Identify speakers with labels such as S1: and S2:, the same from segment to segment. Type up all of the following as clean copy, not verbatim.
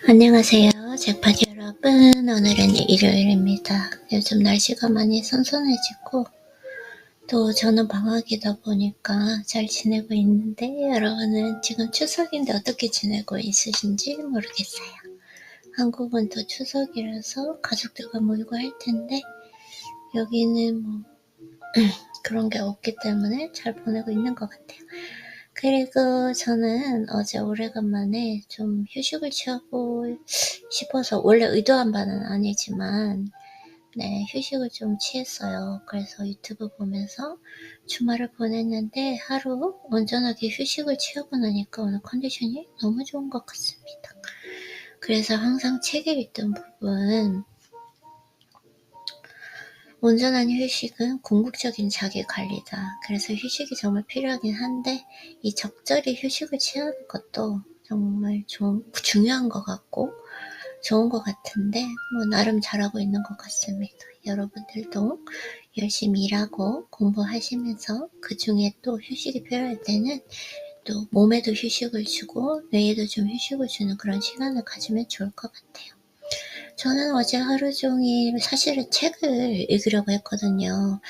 S1: 안녕하세요. 잭팟 여러분. 오늘은 일요일입니다. 요즘 날씨가 많이 선선해지고 또 저는 방학이다 보니까 잘 지내고 있는데 여러분은 지금 추석인데 어떻게 지내고 있으신지 모르겠어요. 한국은 또 추석이라서 가족들과 모이고 할 텐데 여기는 뭐 그런 게 없기 때문에 잘 보내고 있는 것 같아요. 그리고 저는 어제 오래간만에 좀 휴식을 취하고 싶어서 원래 의도한 바는 아니지만 휴식을 좀 취했어요. 그래서 유튜브 보면서 주말을 보냈는데 하루 온전하게 휴식을 취하고 나니까 오늘 컨디션이 너무 좋은 것 같습니다. 그래서 항상 책에 읽던 부분, 온전한 휴식은 궁극적인 자기관리다. 그래서 휴식이 정말 필요하긴 한데 이 적절히 휴식을 취하는 것도 정말 중요한 것 같고 좋은 것 같은데 나름 잘하고 있는 것 같습니다. 여러분들도 열심히 일하고 공부하시면서 그 중에 또 휴식이 필요할 때는 또 몸에도 휴식을 주고 뇌에도 좀 휴식을 주는 그런 시간을 가지면 좋을 것 같아요. 저는 어제 하루 종일 사실은 책을 읽으려고 했거든요.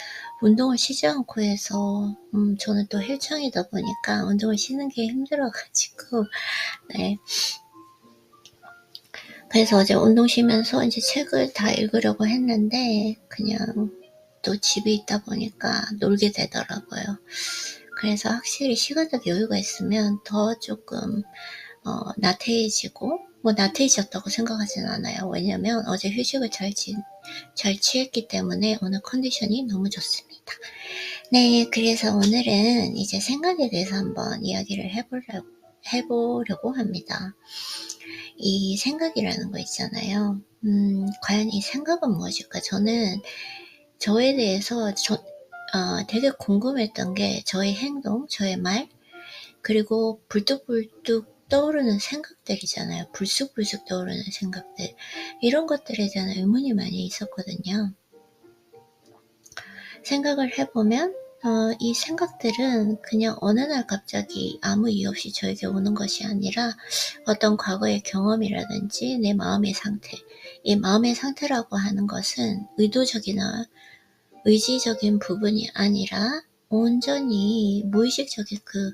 S1: 운동을 쉬지 않고 해서 저는 또 헬창이다 보니까 운동을 쉬는 게 힘들어가지고 그래서 어제 운동 쉬면서 이제 책을 다 읽으려고 했는데 그냥 또 집에 있다 보니까 놀게 되더라고요. 그래서 확실히 시간적 여유가 있으면 더 조금 나태해지고 나태해졌다고 생각하진 않아요. 왜냐면 어제 휴식을 잘 취했기 때문에 오늘 컨디션이 너무 좋습니다. 그래서 오늘은 이제 생각에 대해서 한번 이야기를 해보려고 합니다. 이 생각이라는 거 있잖아요. 과연 이 생각은 무엇일까? 저는 저에 대해서 되게 궁금했던 게 저의 행동, 저의 말, 그리고 불뚝불뚝 떠오르는 생각들이잖아요. 불쑥불쑥 떠오르는 생각들. 이런 것들에 대한 의문이 많이 있었거든요. 생각을 해보면 이 생각들은 그냥 어느 날 갑자기 아무 이유 없이 저에게 오는 것이 아니라 어떤 과거의 경험이라든지 내 마음의 상태, 이 마음의 상태라고 하는 것은 의도적이나 의지적인 부분이 아니라 온전히 무의식적인 그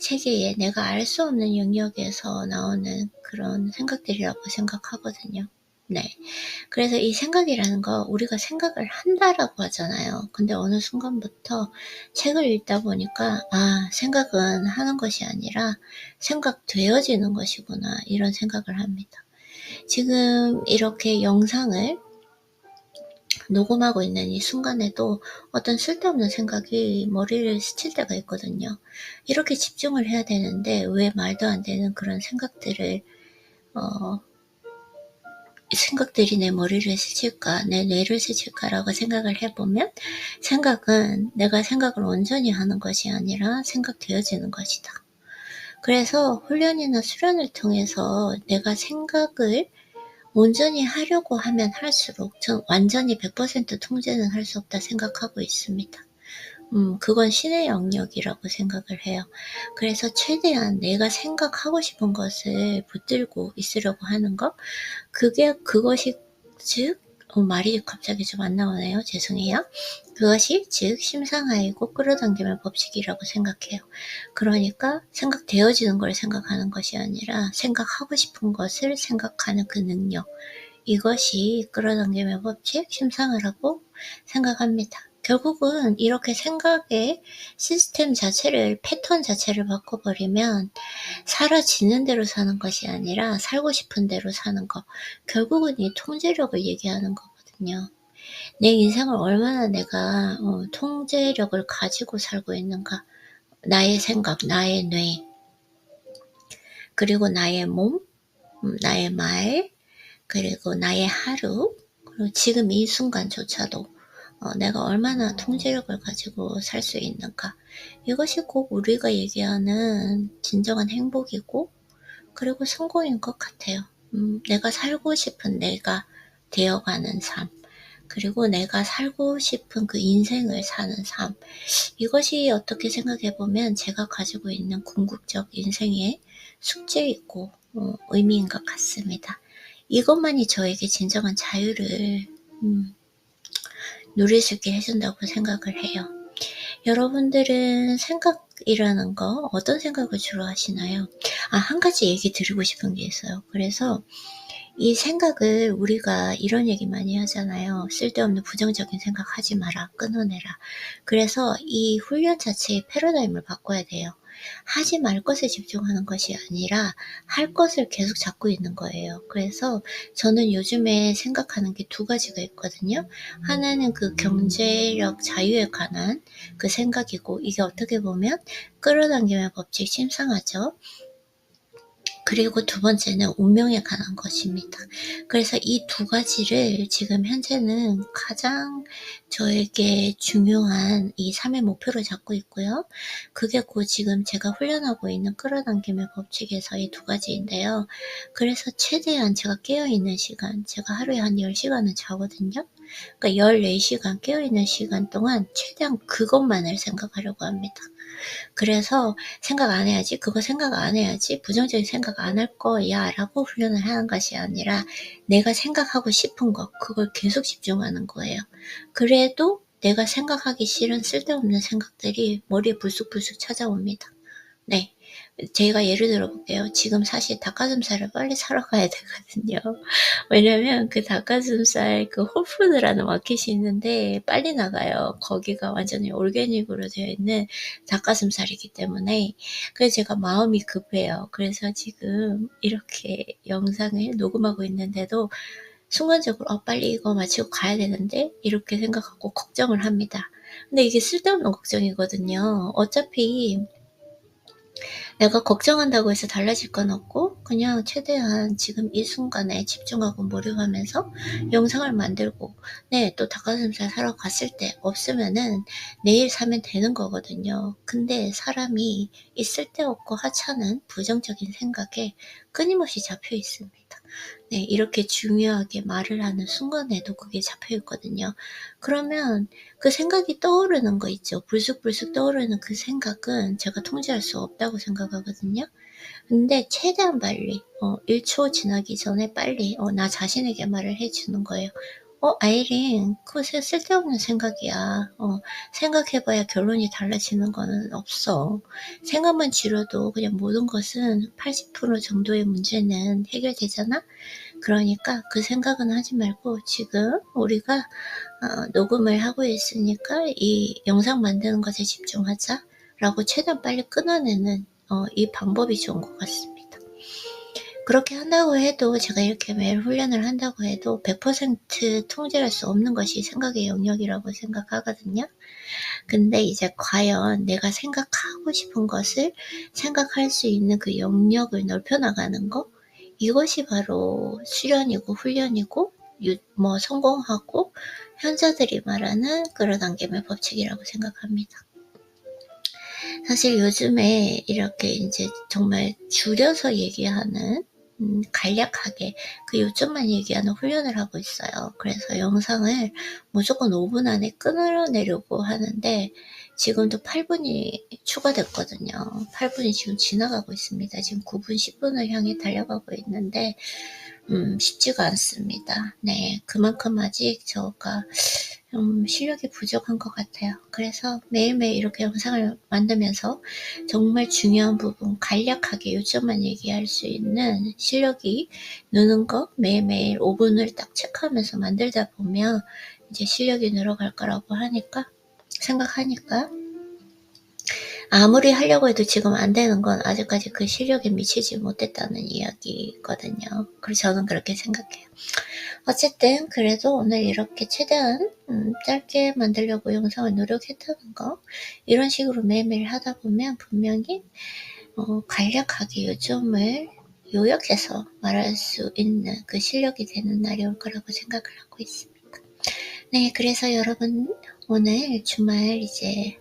S1: 세계에 내가 알 수 없는 영역에서 나오는 그런 생각들이라고 생각하거든요. 그래서 이 생각이라는 거 우리가 생각을 한다라고 하잖아요. 근데 어느 순간부터 책을 읽다 보니까 생각은 하는 것이 아니라 생각되어지는 것이구나 이런 생각을 합니다. 지금 이렇게 영상을 녹음하고 있는 이 순간에도 어떤 쓸데없는 생각이 머리를 스칠 때가 있거든요. 이렇게 집중을 해야 되는데 왜 말도 안 되는 그런 생각들이 내 머리를 스칠까, 내 뇌를 스칠까라고 생각을 해보면 생각은 내가 생각을 온전히 하는 것이 아니라 생각되어지는 것이다. 그래서 훈련이나 수련을 통해서 내가 생각을 온전히 하려고 하면 할수록 전 완전히 100% 통제는 할 수 없다 생각하고 있습니다. 그건 신의 영역이라고 생각을 해요. 그래서 최대한 내가 생각하고 싶은 것을 붙들고 있으려고 하는 것, 그것이 즉 말이 갑자기 좀 안 나오네요. 죄송해요. 그것이 즉 심상하이고 끌어당김의 법칙이라고 생각해요. 그러니까 생각되어지는 걸 생각하는 것이 아니라 생각하고 싶은 것을 생각하는 그 능력, 이것이 끌어당김의 법칙, 심상하라고 생각합니다. 결국은 이렇게 생각의 시스템 자체를, 패턴 자체를 바꿔버리면 사라지는 대로 사는 것이 아니라 살고 싶은 대로 사는 것, 결국은 이 통제력을 얘기하는 거거든요. 내 인생을 얼마나 내가 통제력을 가지고 살고 있는가, 나의 생각, 나의 뇌, 그리고 나의 몸, 나의 말, 그리고 나의 하루, 그리고 지금 이 순간조차도 내가 얼마나 통제력을 가지고 살 수 있는가, 이것이 꼭 우리가 얘기하는 진정한 행복이고 그리고 성공인 것 같아요. 내가 살고 싶은 내가 되어가는 삶, 그리고 내가 살고 싶은 그 인생을 사는 삶, 이것이 어떻게 생각해보면 제가 가지고 있는 궁극적 인생의 숙제이고 의미인 것 같습니다. 이것만이 저에게 진정한 자유를 누릴 수 있게 해준다고 생각을 해요. 여러분들은 생각이라는 거 어떤 생각을 주로 하시나요? 한 가지 얘기 드리고 싶은 게 있어요. 그래서 이 생각을 우리가 이런 얘기 많이 하잖아요. 쓸데없는 부정적인 생각 하지 마라. 끊어내라. 그래서 이 훈련 자체의 패러다임을 바꿔야 돼요. 하지 말 것에 집중하는 것이 아니라 할 것을 계속 잡고 있는 거예요. 그래서 저는 요즘에 생각하는 게 두 가지가 있거든요. 하나는 그 경제력 자유에 관한 그 생각이고, 이게 어떻게 보면 끌어당김의 법칙 심상하죠. 그리고 두 번째는 운명에 관한 것입니다. 그래서 이 두 가지를 지금 현재는 가장 저에게 중요한 이 삶의 목표로 잡고 있고요. 그게 곧 지금 제가 훈련하고 있는 끌어당김의 법칙에서 이 두 가지인데요. 그래서 최대한 제가 깨어있는 시간, 제가 하루에 한 10시간은 자거든요. 그러니까 14시간 깨어있는 시간 동안 최대한 그것만을 생각하려고 합니다. 그래서 생각 안 해야지, 그거 생각 안 해야지, 부정적인 생각 안 할 거야 라고 훈련을 하는 것이 아니라 내가 생각하고 싶은 거, 그걸 계속 집중하는 거예요. 그래도 내가 생각하기 싫은 쓸데없는 생각들이 머리에 불쑥불쑥 찾아옵니다. 네. 제가 예를 들어 볼게요. 지금 사실 닭가슴살을 빨리 사러 가야 되거든요. 왜냐면 그 닭가슴살 그 홀푸드라는 마켓이 있는데 빨리 나가요. 거기가 완전히 올게닉으로 되어 있는 닭가슴살이기 때문에. 그래서 제가 마음이 급해요. 그래서 지금 이렇게 영상을 녹음하고 있는데도 순간적으로 빨리 이거 마치고 가야 되는데 이렇게 생각하고 걱정을 합니다. 근데 이게 쓸데없는 걱정이거든요. 어차피 내가 걱정한다고 해서 달라질 건 없고, 그냥 최대한 지금 이 순간에 집중하고 몰입하면서 영상을 만들고, 네, 또 닭가슴살 사러 갔을 때 없으면은 내일 사면 되는 거거든요. 근데 사람이 이 쓸데없고 하찮은 부정적인 생각에 끊임없이 잡혀 있습니다. 네, 이렇게 중요하게 말을 하는 순간에도 그게 잡혀 있거든요. 그러면 그 생각이 떠오르는 거 있죠. 불쑥불쑥 떠오르는 그 생각은 제가 통제할 수 없다고 생각하거든요. 근데 최대한 빨리 1초 지나기 전에 빨리 나 자신에게 말을 해주는 거예요. 아이린, 그거 쓸데없는 생각이야. 생각해봐야 결론이 달라지는 거는 없어. 생각만 줄여도 그냥 모든 것은 80% 정도의 문제는 해결되잖아? 그러니까 그 생각은 하지 말고 지금 우리가 녹음을 하고 있으니까 이 영상 만드는 것에 집중하자 라고 최대한 빨리 끊어내는 이 방법이 좋은 것 같습니다. 그렇게 한다고 해도, 제가 이렇게 매일 훈련을 한다고 해도 100% 통제할 수 없는 것이 생각의 영역이라고 생각하거든요. 근데 이제 과연 내가 생각하고 싶은 것을 생각할 수 있는 그 영역을 넓혀나가는 거, 이것이 바로 수련이고 훈련이고 성공하고 현자들이 말하는 끌어당김의 법칙이라고 생각합니다. 사실 요즘에 이렇게 이제 정말 줄여서 얘기하는 간략하게 그 요점만 얘기하는 훈련을 하고 있어요. 그래서 영상을 무조건 5분 안에 끊어내려고 하는데 지금도 8분이 추가됐거든요. 8분이 지금 지나가고 있습니다. 지금 9분, 10분을 향해 달려가고 있는데 쉽지가 않습니다. 네, 그만큼 아직 저가 실력이 부족한 것 같아요. 그래서 매일매일 이렇게 영상을 만들면서 정말 중요한 부분 간략하게 요점만 얘기할 수 있는 실력이 느는 거, 매일매일 5분을 딱 체크하면서 만들다 보면 이제 실력이 늘어갈 거라고 생각하니까 아무리 하려고 해도 지금 안 되는 건 아직까지 그 실력에 미치지 못했다는 이야기거든요. 그래서 저는 그렇게 생각해요. 어쨌든 그래도 오늘 이렇게 최대한 짧게 만들려고 영상을 노력했다는 거, 이런 식으로 매일매일 하다 보면 분명히 간략하게 요점을 요약해서 말할 수 있는 그 실력이 되는 날이 올 거라고 생각을 하고 있습니다. 네, 그래서 여러분 오늘 주말 이제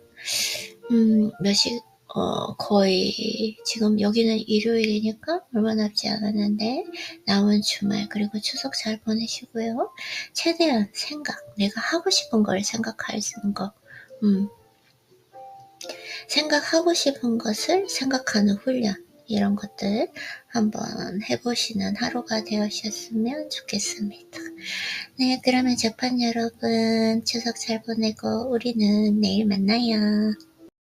S1: 거의 지금 여기는 일요일이니까 얼마 남지 않았는데 남은 주말 그리고 추석 잘 보내시고요. 최대한 내가 하고 싶은 걸 생각할 수 있는 거, 생각하고 싶은 것을 생각하는 훈련, 이런 것들 한번 해보시는 하루가 되셨으면 좋겠습니다. 네, 그러면 재판 여러분 추석 잘 보내고 우리는 내일 만나요.